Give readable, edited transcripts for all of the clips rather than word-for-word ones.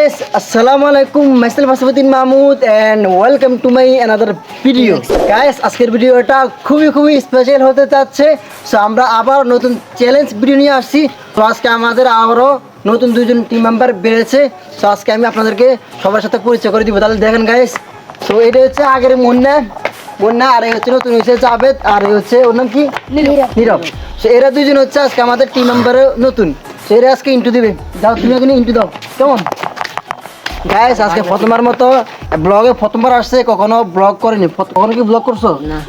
guys, Assalamualaikum. Myself Aswatin Mahmood and welcome to my another video. Guys, আজকের ভিডিওটা খুবই special হতে যাচ্ছে। সো আমরা আবার নতুন চ্যালেঞ্জ ভিডিও নিয়ে আসছি। তো আজকে আমাদের আবারও নতুন দুইজন টিম মেম্বার বেড়েছে। সো আজকে আমি আপনাদেরকে সবার সাথে পরিচয় করে দিব। তাহলে দেখেন গাইস, সো এটা হচ্ছে আগের মুন্না আর এই হচ্ছে নতুন হচ্ছে জাভেদ আর এই হচ্ছে ওর নাম কি নীরব। সো এরা দুইজন হচ্ছে আজকে আমাদের টিম মেম্বারে নতুন। সো এরা আজকে ইন্টু দিবে। যাও তুমি এখন ইন্টু দাও কেমন গাইস। আজকে প্রথমবার মতো ব্লগে প্রথমবার আসছে, কখনো ব্লগ করেনি। কখনো কি ব্লগ করছো? না,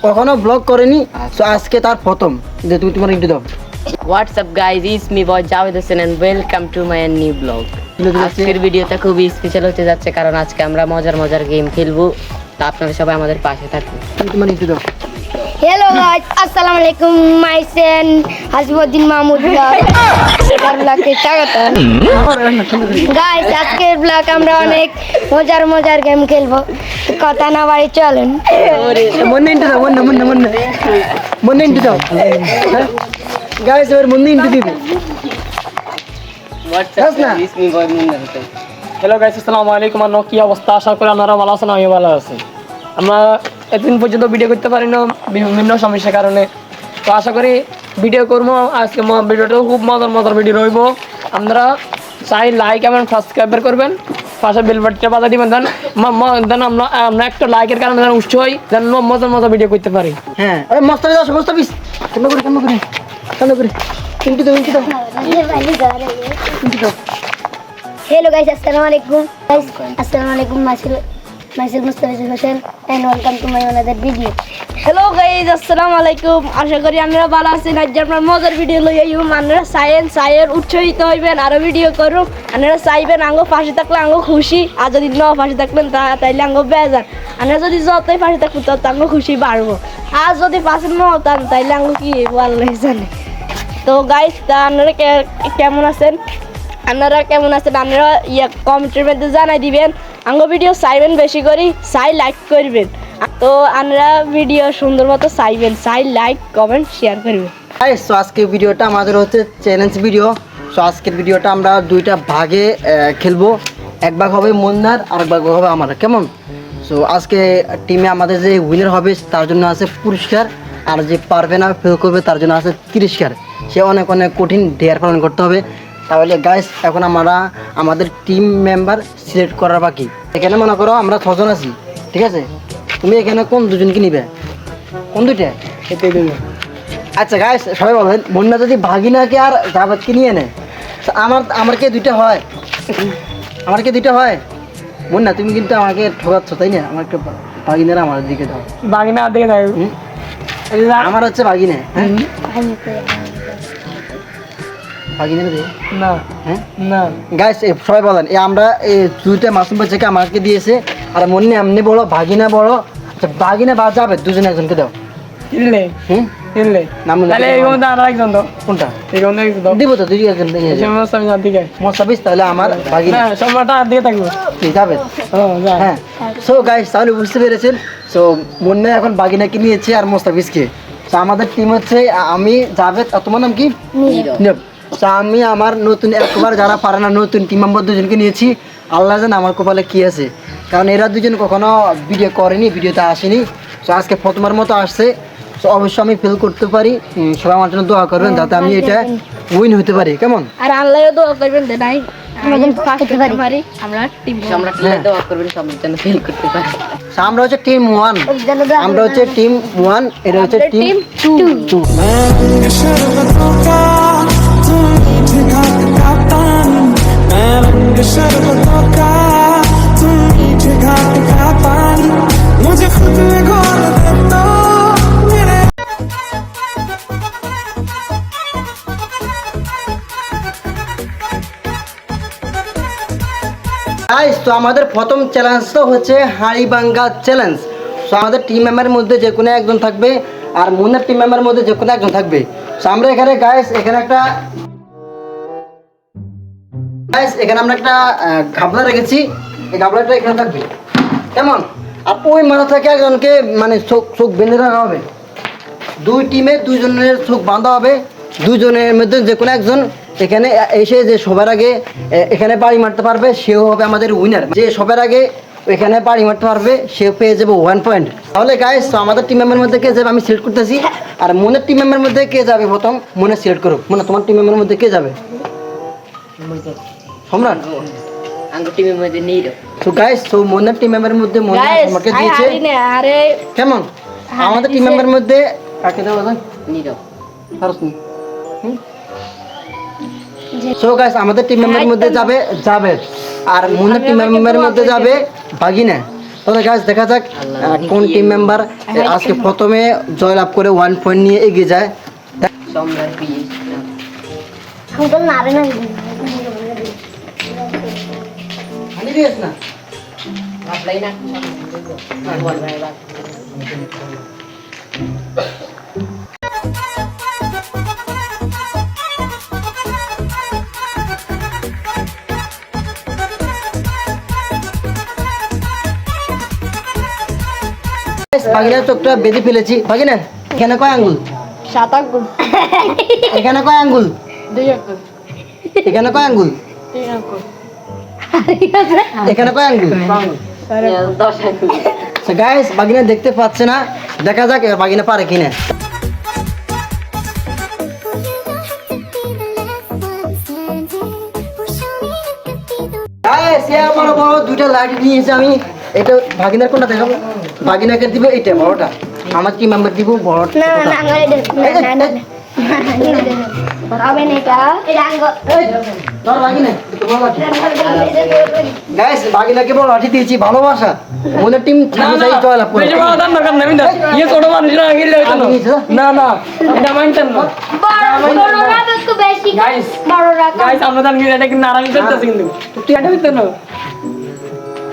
কখনো ব্লগ করেনি। সো আজকে তার প্রথম। যে তুমি তোমার ইন্টু দাও। What's up guys, it's me boy Javed Hossain and welcome to my new vlog. আজকের ভিডিওটা খুবই স্পেশাল হতে যাচ্ছে কারণ আজকে আমরা মজার গেম খেলবো। তা আপনারা সবাই আমাদের পাশে থাকুন। তুমি তোমার ইন্টু দাও। Hello guys, assalamu alaikum. Myself Aswatin Mahmood vlog. ব্লগে স্বাগত। গাইস, আজকের ব্লগ আমরা অনেক মজার গেম খেলবো। কথা না বাড়ি চলেন। মুন্না ইন্টু দাও। মুন্না ইন্টু দাও। গাইস এবার মুন্না ইন্টু দিবে। What's up guys, it's me boy Munna Hossain. Hello guys, আসসালামু আলাইকুম। আর কি অবস্থা? আশা করি আপনারা ভালো আছেন, আমিও ভালো আছি। আমরা এতদিন পর্যন্ত ভিডিও করতে পারি না বিভিন্ন সমস্যার কারণে। তো আশা করি ভিডিও করবো। আজকে ভিডিওটাও খুব মজার ভিডিও রইব। আপনারা চাই লাইক এবং সাবস্ক্রাইব করবেন, পাশে বেল বাটনটা বাজা দিবেন। দেন আমরা একটা লাইকের কারণে যেন উৎসাহ হই, যেন মজার ভিডিও করতে পারি। হ্যাঁ, আরে মোস্তাফিজ আসো, মোস্তাফিজ কেন করে ইন্টু দাও। Hello guys, assalamu alaikum. Assalamu alaikum. Myself Mustafiz Hossain and welcome to my another video. Hello guys, আসসালামু আলাইকুম। আশা করি আপনারা ভালো আছেন। আজ আমরা মজার ভিডিও লই আইব। আপনারা চাইয়ের উৎসাহিত হইবেন, আরো ভিডিও করুন। আপনারা চাইবেন আঙ্গো পাশে থাকলে আঙ্গো খুশি, আর যদি ন পাশে থাকলেন তাইলে আঙ্গো বেজার। আপনারা যদি যতই পাশে থাকবেন তত আঙ্গো খুশি বাড়বো। আর যদি পাশে ন হতাম তাইলে আঙ্গো কি ভালো জানে। তো গাইজ, তা আপনারা কেমন আছেন? আপনারা কমেন্টের মধ্যে জানাই দিবেন। আঙ্গো ভিডিও চাইবেন বেশি করে, লাইক করবেন। তো আপনারা ভিডিও সুন্দর মতো লাইক কমেন্ট শেয়ার করবেন। গাইস, সো আজকে ভিডিওটা আমাদের হচ্ছে চ্যালেঞ্জ ভিডিও। সো আজকের ভিডিওটা আমরা দুইটা ভাগে খেলবো। এক ভাগ হবে মুন্নার আর এক ভাগ হবে আমার, কেমন? সো আজকে টিমে আমাদের যে উইনার হবে তার জন্য আছে পুরস্কার, আর যে পারবে না ফেল করবে তার জন্য আছে তিরস্কার। সে অনেক কঠিন ডেয়ার পালন করতে হবে। তাহলে গাইস, এখন আমরা আমাদের টিম মেম্বার সিলেক্ট করার বাকি। এখানে মনে করো আমরা 6 জন আছি, ঠিক আছে? তুমি এখানে কোন দুজনকে নিবে? কোন দুইটা? আচ্ছা গাইস, সবাই বলেন মুন্না যদি ভাগিনাকে আর জাভেদকে নিয়ে নেয়, আমার কে দুইটা হয়? মুন্না তুমি কিন্তু আমাকে ঠকাচ্ছ, তাই না? আমার একটা ভাগিনারা আমার দিকে দাও। বাগিনা দিকে আমার হচ্ছে ভাগিনা। গাইস সবাই বলেন, আমরা এই দুইটা মাসুম বাচ্চাকে আমাকে দিয়েছে, আর মুন্না এমনি বড়, ভাগিনা বড়। আচ্ছা, ভাগিনা বা যাবে দুজনে একজনকে দাও। কোনটা দিব? তো দুই একজন মোস্তাফিজ, তাহলে আমার ভাগিনা যাবে। হ্যাঁ, সো গাইস তাহলে বুঝতে পেরেছেন। সো মুন্না এখন ভাগিনাকে নিয়েছে আর মোস্তাফিজকে। তো আমাদের টিম হচ্ছে আমি, জাভেদ আর তোমার নাম কি? নীরব। আমি আমার নতুন একবার যারা পারে না নতুন টিম মেম্বার দুজনকে নিয়েছি। আল্লাহ জানে আমার কপালে কি আছে, কারণ এরা দুজন কখনো ভিডিও করেনি, ভিডিওতে আসেনি। সো আজকে প্রথমবার মতো আসছে। সো অবশ্যই আমি ফিল করতে পারি। সবাই আমার জন্য দোয়া করবেন যাতে আমি এটা উইন হতে পারি, কেমন? আর আল্লাহও দোয়া করবেন যে নাই আমরা টিম দোয়া করবেন সবার জন্য ফেল করতে পারি। আমরা হচ্ছে টিম 1, আমরা হচ্ছে টিম 1, এটা হচ্ছে টিম 2। গাইস, তো আমাদের প্রথম চ্যালেঞ্জটা হচ্ছে হাঁড়ি ভাঙ্গা চ্যালেঞ্জ। সো আমাদের টিম মেম্বারের মধ্যে যে কোনো একজন থাকবে, আর মুন্নার টিম মেম্বারের মধ্যে যে কোনো একজন থাকবে। সো আমরা এখানে গাইস এখানে আমরা একটা গাবলা রেখেছি। এই গাবলাটা এখানে থাকবে, কেমন? আর ওই মাথা থেকে একজনকে মানে চোখ বেঁধে রাখা হবে। দুই টিমে দুইজনের চোখ বাঁধা হবে। দুজনের মধ্যে যে কোনো একজন এখানে এসে যে সবার আগে এখানে বাড়ি মারতে পারবে সেও হবে আমাদের উইনার। যে সবার আগে এখানে বাড়ি মারতে পারবে সে পেয়ে যাবে 1 পয়েন্ট। তাহলে গাইস তো আমাদের টিম মেম্বারের মধ্যে কে যাবে আমি সিলেক্ট করতেছি, আর মনের টিম মেম্বারের মধ্যে কে যাবে প্রথম মনে সিলেক্ট করো। মনে তোমার টিম মেম্বারের মধ্যে কে যাবে? সম্রাট। আঙ্গো টিমের মধ্যে নিল তো গাইস তো মনের টিম মেম্বারের মধ্যে মনে গাইস আমাকে দিয়েছে আরে কেমন আমাদের টিম মেম্বারের মধ্যে কাকে দেওয়া যায় নিল পারস নি? সো গাইস আমাদের টিম মেম্বারের মধ্যে যাবে জাবেদ, আর মনের টিম মেম্বারের মধ্যে যাবে বাগিনা। তাহলে গাইস দেখা যাক কোন টিম মেম্বার আজকে প্রথমে জয়লাভ করে 1 পয়েন্ট নিয়ে এগিয়ে যায়। সম্রাট পিএস আঙ্কেল নারে না হানি দিয়েছ না আপলাই না বল ভাই বাদ বাগিনার চোখটা বেঁধে ফেলেছি। বাগিনা এখানে কয় আঙ্গুল? 7 আঙ্গুল এখানে কয় আঙ্গুল? 2 আঙ্গুল এখানে কয় আঙ্গুল? 3 আঙ্গুল এখানে কয় আঙ্গুল? 10 আঙ্গুল গাইস বাগিনা দেখতে পাচ্ছে না, দেখা যাক এবার বাগিনা পারে কিনা। গাইস এ আমার বড় দুইটা লাঠি নিয়েছে, আমি এটা ভাগিনার কোনটা দেখাবো? ভাগিনাকে দিব এইটা বড়টা, আমার কি মেম্বার দিব বড়টা। না না আঙ্কেল না না হবে না এটা আঙ্কেল ধর ভাগিনা বড় লাঠি। গাইস ভাগিনাকে বড় লাঠি দিয়েছি, ভালোবাসা মনের টিম ছাড়া যাই জয়লাভ করে। বেশি বড় দাম দরকার নেই না, ইয়ে ছোট মানুষ না গেলে হইতো না। না না এটা মাইন্টেন না বড়রা তো বেশি গাইস বড়রা গাইস আমরা জানি এটা কিন্তু আরামে চলতেছে, কিন্তু তুই এটা হইতো না।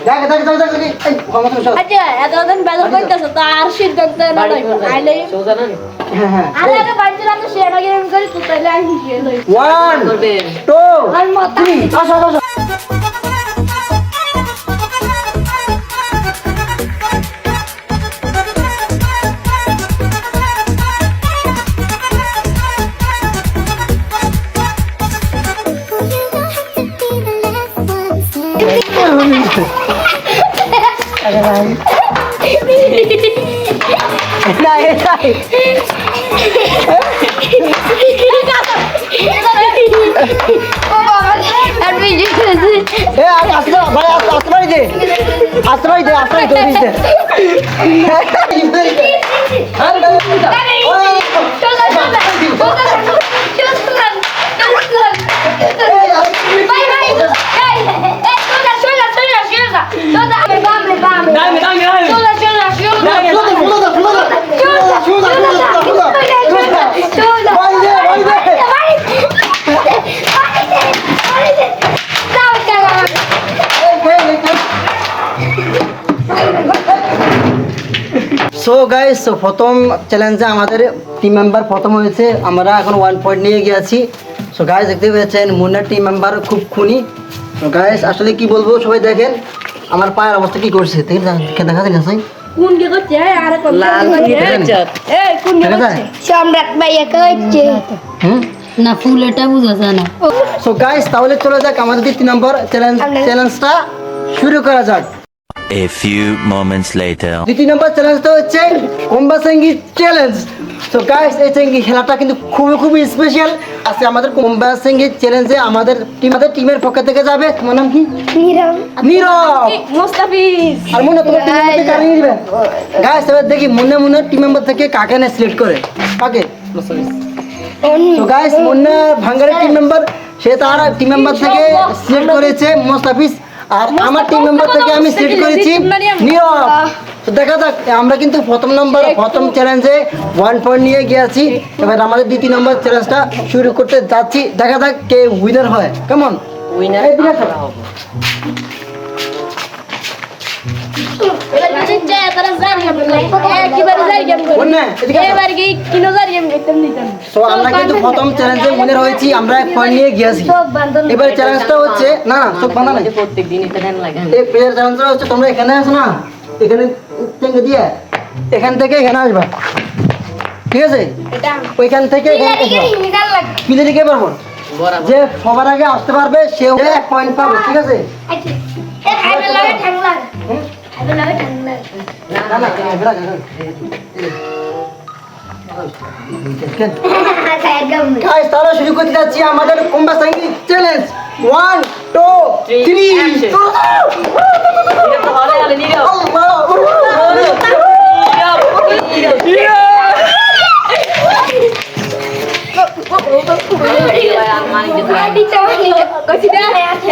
দেখ দেখ দেখ দেখ এই ক্ষমতা সব। আচ্ছা এতদিন বেদর কইতাছ তো আর সিদ্ধান্ত না লইব আইলে সোজা না হ্যাঁ হ্যাঁ আরে আরে বাইরে তো শেয়ার আগে আমি করি তো তাইলে আমি শেয়ার লই 1 করবে 2 আর মত 3 আসো আসো। না এটাই আর বিজি এ আসতে ভাই আসতে পারি দে আসতে পারি দে আসতে পারি দে দামি দামি সো গাইস সো প্রথম চ্যালেঞ্জে আমাদের টিম মেম্বার প্রথম হয়েছে, আমরা এখন 1 পয়েন্ট নিয়ে গিয়েছি। সো গাইস দেখতে পেয়েছেন মুন্নার টিম মেম্বার খুব খুনি। তো গাইস আসলে কি বলবো, সবাই দেখেন আমার পায়ের অবস্থা কি করছে, দেখা যায় না? কোন কে করছে আরে কোন লাল দেখেন? এই কোন কে দেখা যায়? করছে সম্রাট ভাইয়া কইছে হুম। না ফুল এটা বুঝা যায় না। সো গাইস তাহলে চলে যাক আমাদের 3 নম্বর চ্যালেঞ্জটা শুরু করা যাক। A few moments later. 2 নম্বর চ্যালেঞ্জটা হচ্ছে কোম্বা সেঙ্গি চ্যালেঞ্জ। সো গাইস এই সেঙ্গি খেলাটা কিন্তু খুবই স্পেশাল। আজকে আমাদের কোম্বা সেঙ্গি চ্যালেঞ্জে আমাদের টিমের পক্ষ থেকে যাবে, তোমার নাম কি? নীরব নীরব। মুস্তাফিজ আর মুন্না তোমার টিম মেম্বার কাকে নিয়ে দিবে? গাইস এবার দেখি মুন্না টিম মেম্বার থেকে কাকে না সিলেক্ট করে। কাকে? তো গাইস মুন্না ভাঙ্গারের টিম মেম্বার, সে তার টিম মেম্বার থেকে সিলেক্ট করেছে মোস্তাফিজ, আর আমার টিম মেম্বার থেকে আমি সিলেক্ট করেছি নীরব। তো দেখা যাক, আমরা কিন্তু প্রথম চ্যালেঞ্জে 1 পয়েন্ট নিয়ে গিয়েছি। এবার আমাদের 2 নম্বর চ্যালেঞ্জটা শুরু করতে যাচ্ছি, দেখা যাক কে উইনার হয়। কেমন উইনার এই দিকে আসো। এবার যদি যায় তারা জারি গেম একবারে জারি গেম করে মুন্না এদিকে আসো। এবার কি কিনো জারি গেম করতে দিতাম তো আমরা কিন্তু প্রথম চ্যালেঞ্জে উইনার হয়েছি, আমরা 1 পয়েন্ট নিয়ে গিয়েছি। এবার চ্যালেঞ্জটা হচ্ছে না চোখ বাঁধা নাই। প্রত্যেকদিন এটা দেন লাগে এই প্লেয়ার চ্যালেঞ্জটা হচ্ছে তোমরা এখানে আসো না, এখানে থেকে দিয়ে এখান থেকে এখানে আসবা, ঠিক আছে? এটা ওইখান থেকে এখানে আসবা। নিকাল লাগে পিলে দিকে পারবো বরাবর। যে সবার আগে আসতে পারবে সেও 1 পয়েন্ট পাবে, ঠিক আছে? না না গাইস, তাহলে শুরু করতে যাচ্ছি আমাদের কুম্বা সাঙ্গি চ্যালেঞ্জ। 1 2 3 Action. এটা তো হলে গেলে নিয়ে যাও।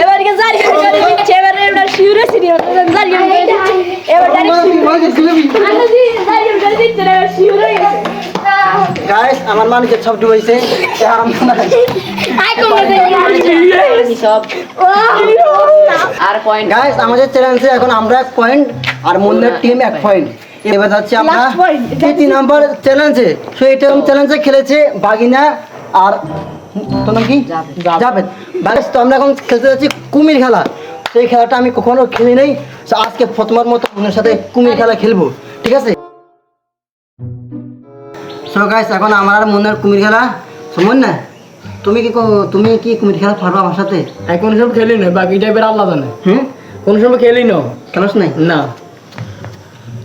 এবারকে জারি করে দিচ্ছে এবারে এটা শিউরে সিরিয়া জারি করে দিচ্ছে এবার শিউরে গাইস, আমার মানুষের সব ডুবাইছে। সব আর পয়েন্ট গাইস, আমাদের চ্যালেঞ্জে এখন আমরা 1 পয়েন্ট আর মুন্নার টিম 1 পয়েন্ট। এবার যাচ্ছি আমরা Last point. 3 নম্বর চ্যালেঞ্জে। সো এটা চ্যালেঞ্জে খেলেছে বাগিনা আর তোমার কি যাবেদ। গাইস, তো আমরা এখন খেলতে যাচ্ছি কুমির খেলা। সেই খেলাটা আমি কখনো খেলি নাই। So আজকে প্রথমবার মতো মুন্নার সাথে কুমির খেলা খেলবো, ঠিক আছে? সো গাইস, এখন আমার আর মুন্নার কুমির খেলা। সো মুন্না, তুমি কি কুমির খেলা পারবা আমার সাথে? এখন সব খেলি না, বাকি টাইপের আল্লাহ জানে। হুম, কোন সময় খেলি না, খেলোস নাই? না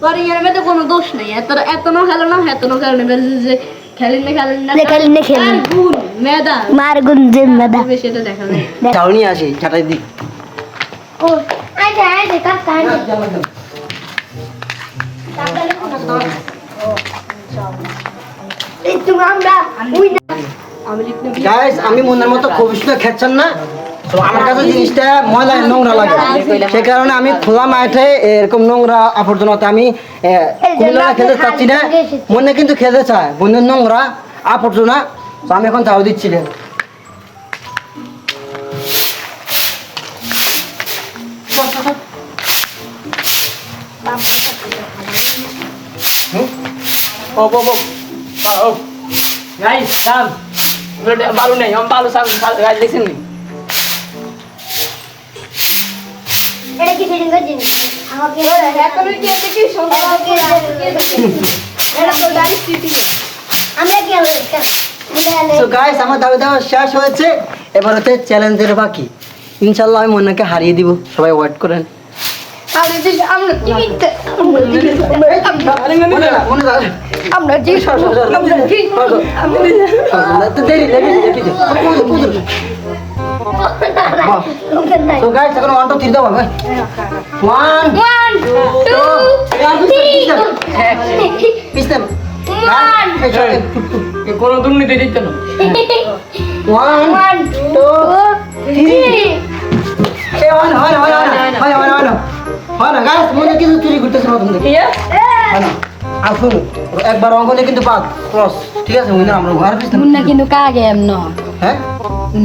পরে এর মধ্যে কোনো দোষ নেই এত নো খেলো না এত নো খেলো না যে খেলেন না খেলেন। আর গুণ মেদা মার গুঞ্জন দাদা সেটা দেখা যায় চাউ নিয়ে আসি, চাটাই দিই। ও আইছে কাকা এই তুমি আমরা উই গাইস, আমি মনের মতো খুব সুন্দর খেলছেন না। তো আমার কাছে জিনিসটা ময়লা নোংরা লাগে, সে কারণে আমি খোলা মাঠে এরকম নোংরা আবর্জনাতে আমি কুমিল্লা খেলতে চাচ্ছি না। মনে কিন্তু খেলতে চায় বন্ধুর নোংরা আবর্জনা। তো আমি এখন চাউ দিচ্ছি রে। গাইস দাম বালু নেই, আমি বালু সাম গাইস দেখছেন নি? এটা কি সেদিন করে জিনিস আমাকে এখন কি আছে কি সংখ্যা এটা তো ডাইরেক্ট সিটি আমরা কি হলো তো গাইস, আমার দাবি দাওয়া শেষ হয়েছে। এবার হচ্ছে চ্যালেঞ্জের বাকি। ইনশাল্লাহ আমি মন্নাকে হারিয়ে দিব, সবাই ওয়েট করেন। আমরা টিভিতে আমরা জি তো গাইস, এখন 1 2 3 দাও ভাই। 1 2 পিস্টেম কোনো দুর্নীতি দিচ্ছে না। 1 2 3 এ হয় না গাইস, মনে কিছু চুরি করতেছ না তুমি। হয় না, আসুন একবার অঙ্গনে কিন্তু বাদ ক্রস, ঠিক আছে? মনে আমরা ঘর পিস্টেম মুন্না কিন্তু কাগে এমন হ্যাঁ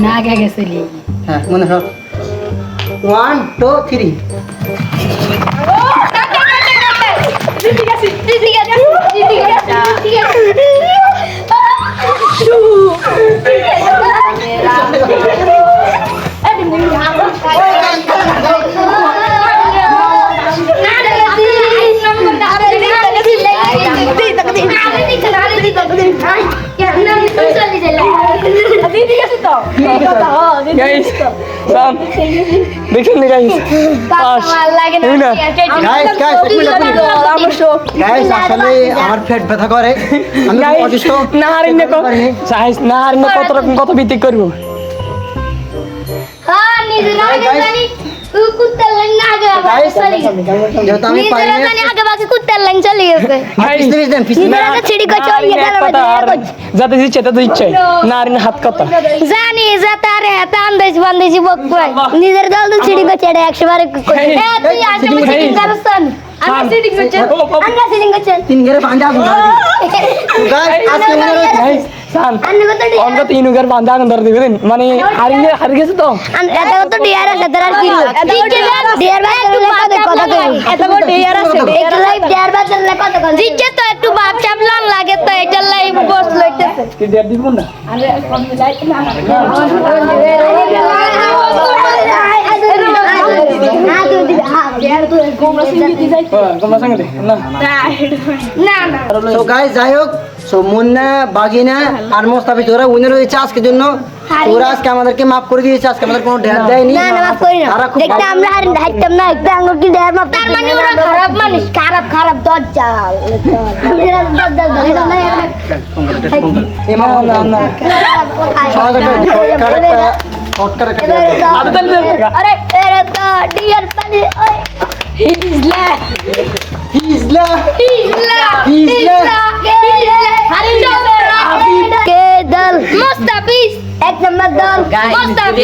না আগে গেছিলি হ্যাঁ মনে সব 1 2 3 ঠিক আছে গাইস দাম দেখেন নি গাইস পাস উইনার গাইস আসলে আমার পেট ব্যথা করে, আমি খুব অসুস্থ। না হারিনে গাইস না হারিনে কত রকম কত ভিত্তি করব। হ্যাঁ নিজে না জানি কুত্তার লাইন না আগে যেহেতু আমি পারি না, জানি আগে বাকি কুত্তার লাইন চলে গেছে পিছনে নিজেরা তো ছিড়ি করে চলে গেল যাতে দিচ্ছে তাতে দিচ্ছে না হারিনে হাত কথা জানি যে তারে হাতে আন্দাজ বান্দাজি বকবাই নিজের দল তো ছিড়ি করে চড়ে 100 বার তুই আগে সিটিং করছন আমরা সিটিং করছি আমরা সিটিং করছি 3 ঘরে বাঁধা গুলো গাইস আজকে মনে হচ্ছে গাইস সান আন্নে কত অঙ্গ তিন ঘর বাঁধা ধরে দিবেন মানে হারি গেছে তো এটা কত ডিআর আছে তার কি ডিআর বাদ কথা কই এত বড় ডিয়ার আছে এটা লাইভ ডিআর বাদ কথা কই জিজ্ঞে তো একটু বাপ চাপলাম লাগে তো এটা লাইভ বস লইতেছে কি দেব দিব না আরে কম লাইট না তোমরা সঙ্গে না সো গাইস যাই হোক, সো মুন্না বাগিনা আর মোস্তাফিজ ওরা উইনার হয়েছে আজকের জন্য। ওরা আজকে আমাদেরকে মাফ করে দিয়েছে, আজকে আমাদের কোনো ড্যাড দেয়নি। না না মাফ করি না তারা খুব দেখতে আমরা হাইতাম না একটু আঙ্গুল কি দেয়ার মাফ তার মানে ওরা খারাপ মানুষ খারাপ দজ্জাল আরে এরে তো ডিয়ার পানি ওই হিজলা কে দল মুস্তাফিজ এক নম্বর দল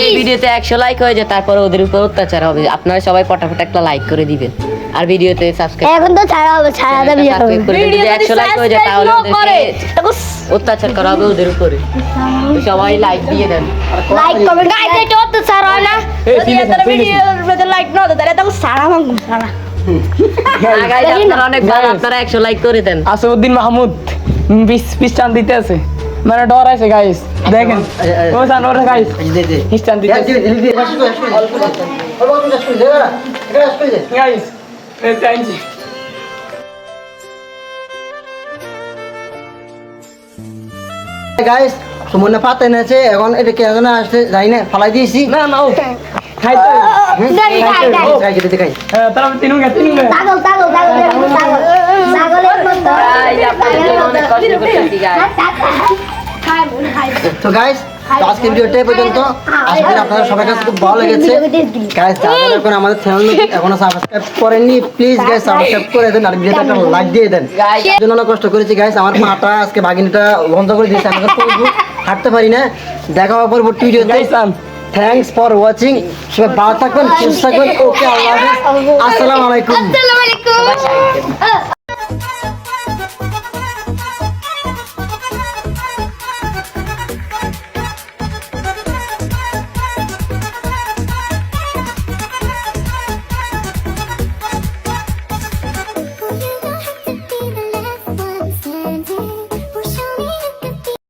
এই ভিডিওতে 100 লাইক হয়ে যায়, তারপরে ওদের উপর অত্যাচার হবে। আপনারা সবাই পটাপট একটা লাইক করে দিবেন আর ভিডিওতে সাবস্ক্রাইব এখন তো ছাড়া হবে ছাড়া দেবে সাবস্ক্রাইব করে দিবেন। যদি 100 লাইক হয়ে যায় তাহলে ওদেরকে অত্যাচার করা হবে ওদের উপরে। তো সবাই লাইক দিয়ে দেন। লাইক কমেন্ট গাইস এটা তো ছাড়া হয় না যদি এত ভিডিওর মধ্যে লাইক না দেয় তাহলে তো সারা মাঙ্গু সারা গাইস আপনারা অনেক ভালো, আপনারা 100 লাইক করে দেন। আসিফউদ্দিন মাহমুদ 20 টান দিতে আছে, মানে ডর আছে গাইস, দেখেন ও জানোর গাইস 20 টান দিতে আছে গাইস। এই টাইমজি গাইস সুমনে পাতে নেছে, এখন এটা কেন আসছে জানি না, ফালাই দিয়েছি। না না ও খাইতে খাই যেতে খাই। হ্যাঁ তারা তিনু গে পাগল পাগলের মতো গাইস আপনাদের জন্য অনেক কষ্ট করতেছি গাইস। তো গাইস আজকের ভিডিওটা এই পর্যন্ত। আশা করি আপনাদের সবার কাছে খুব ভালো লেগেছে। গাইস যারা এখন আমাদের চ্যানেল এখনো সাবস্ক্রাইব করেননি, প্লিজ গাইস সাবস্ক্রাইব করে দেন আর ভিডিওটা একটা লাইক দিয়ে দেন। Guys, জন্য অনেক কষ্ট করেছি গাইস, আমার পাটা আজকে ভাগিনীটা বন্ধ করে দিয়েছে, আমি এখন হাঁটতে পারি না। দেখা হবে পরবর্তী ভিডিওতে। Guys thanks for watching. সবাই ভালো থাকবেন, সুস্থ থাকবেন। ওকে, আল্লাহ হাফেজ, আসসালামু আলাইকুম। আসসালামু আলাইকুম